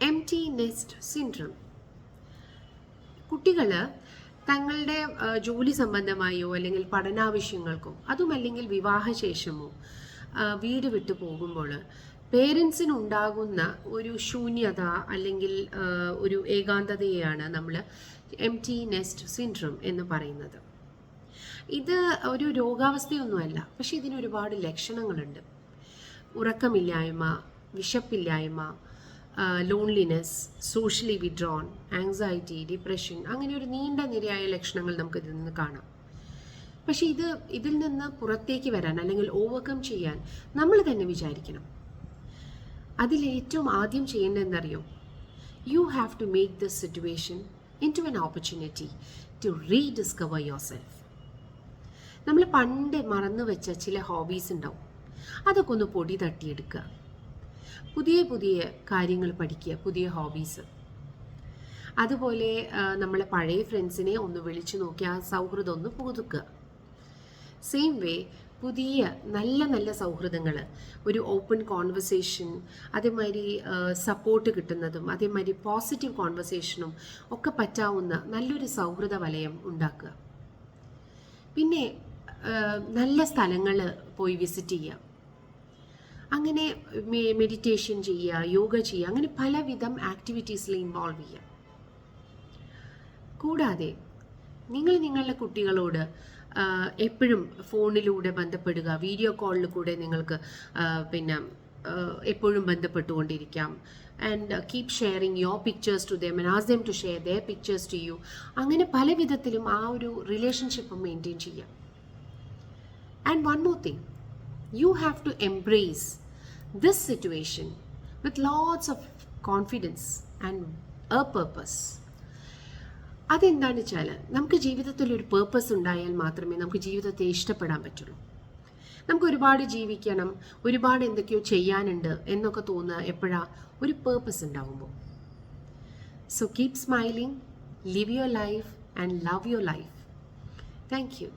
Empty nest syndrome. കുട്ടികൾ തങ്ങളുടെ ജോലി സംബന്ധമായോ അല്ലെങ്കിൽ പഠനാവശ്യങ്ങൾക്കോ അതുമല്ലെങ്കിൽ വിവാഹശേഷമോ വീട് വിട്ടു പോകുമ്പോൾ പേരൻസിനുണ്ടാകുന്ന ഒരു ശൂന്യത അല്ലെങ്കിൽ ഒരു ഏകാന്തതയെയാണ് നമ്മൾ എംപ്റ്റി നെസ്റ്റ് സിൻഡ്രോം എന്ന് പറയുന്നത്. ഇത് ഒരു രോഗാവസ്ഥയൊന്നുമല്ല, പക്ഷെ ഇതിന് ഒരുപാട് ലക്ഷണങ്ങളുണ്ട്. ഉറക്കമില്ലായ്മ, വിശപ്പില്ലായ്മ, loneliness, socially withdrawn, anxiety, depression, അങ്ങനെ ഒരു നീണ്ട നിരയായ ലക്ഷണങ്ങൾ നമുക്ക് ഇതിൽ നിന്ന് കാണാം. പക്ഷെ ഇതിൽ നിന്ന് പുറത്തേക്ക് വരാൻ അല്ലെങ്കിൽ ഓവർകം ചെയ്യാൻ നമ്മൾ തന്നെ വിചാരിക്കണം. അതിലേറ്റവും ആദ്യം ചെയ്യേണ്ടതെന്നറിയോ? You have to make this situation into an opportunity to rediscover yourself. നമ്മൾ പണ്ട് മറന്നു വെച്ച ചില ഹോബീസ് ഉണ്ടാവും, അതൊക്കെ ഒന്ന് പൊടി തട്ടിയെടുക്കുക. പുതിയ പുതിയ കാര്യങ്ങൾ പഠിക്കുക, പുതിയ ഹോബീസ്. അതുപോലെ നമ്മളെ പഴയ ഫ്രണ്ട്സിനെ ഒന്ന് വിളിച്ചു നോക്കി ആ സൗഹൃദം ഒന്ന് പുതുക്കുക. സെയിം വേ പുതിയ നല്ല നല്ല സൗഹൃദങ്ങൾ, ഒരു ഓപ്പൺ കോൺവെർസേഷൻ, അതേമാതിരി സപ്പോർട്ട് കിട്ടുന്നതും അതേമാതിരി പോസിറ്റീവ് കോൺവെർസേഷനും ഒക്കെ പറ്റാവുന്ന നല്ലൊരു സൗഹൃദ വലയം ഉണ്ടാക്കുക. പിന്നെ നല്ല സ്ഥലങ്ങൾ പോയി വിസിറ്റ് ചെയ്യുക, അങ്ങനെ മെഡിറ്റേഷൻ ചെയ്യുക, യോഗ ചെയ്യുക, അങ്ങനെ പലവിധം ആക്ടിവിറ്റീസിൽ ഇൻവോൾവ് ചെയ്യുക. കൂടാതെ നിങ്ങളുടെ കുട്ടികളോട് എപ്പോഴും ഫോണിലൂടെ ബന്ധപ്പെടുക, വീഡിയോ കോളിൽ കൂടെ നിങ്ങൾക്ക് എപ്പോഴും ബന്ധപ്പെട്ടുകൊണ്ടിരിക്കാം. And keep sharing your pictures to them and ask them to share their pictures to you. അങ്ങനെ പല വിധത്തിലും ആ ഒരു റിലേഷൻഷിപ്പ് മെയിൻറ്റെയിൻ ചെയ്യാം. And one more thing, you have to embrace this situation with lots of confidence and a purpose. അതെന്താണെന്ന് വെച്ചാൽ, നമുക്ക് ജീവിതത്തിൽ ഒരു പേർപ്പസ് ഉണ്ടായാൽ മാത്രമേ നമുക്ക് ജീവിതത്തെ ഇഷ്ടപ്പെടാൻ പറ്റുള്ളൂ. നമുക്ക് ഒരുപാട് ജീവിക്കണം, ഒരുപാട് എന്തൊക്കെയോ ചെയ്യാനുണ്ട് എന്നൊക്കെ തോന്നുക എപ്പോഴാ? ഒരു പേർപ്പസ് ഉണ്ടാവുമ്പോൾ. So keep smiling, live your life and love your life. Thank you.